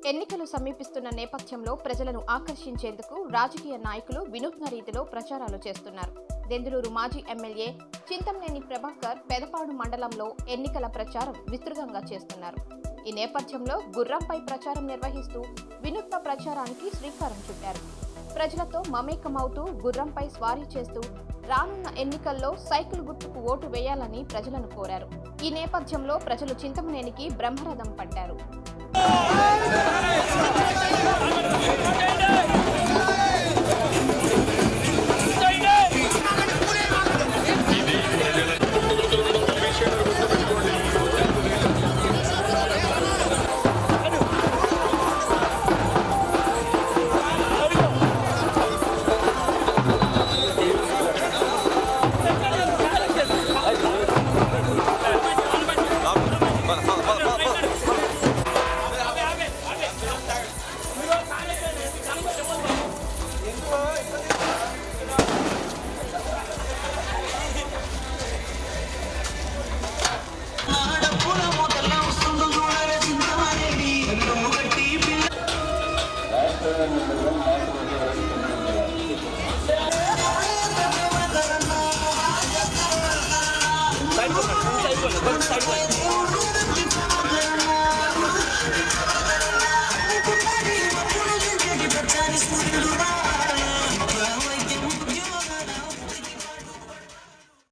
ఎన్నికలు సమీపిస్తున్న నేపథ్యంలో ప్రజలను ఆకర్షించేందుకు రాజకీయ నాయకులు వినూత్న రీతిలో ప్రచారాలు చేస్తున్నారు. దెందులూరు మాజీ ఎమ్మెల్యే చింతమనేని ప్రభాకర్ పెదపాడు మండలంలో ఎన్నికల ప్రచారం విస్తృతంగా చేస్తున్నారు. ఈ నేపథ్యంలో గుర్రంపై ప్రచారం నిర్వహిస్తూ వినూత్న ప్రచారానికి శ్రీకారం చుట్టారు. ప్రజలతో మమేకమవుతూ గుర్రంపై స్వారీ చేస్తూ రానున్న ఎన్నికల్లో సైకిల్ గుర్తుకు ఓటు వేయాలని ప్రజలను కోరారు. ఈ నేపథ్యంలో ప్రజలు చింతమనేనికి బ్రహ్మరథం పట్టారు.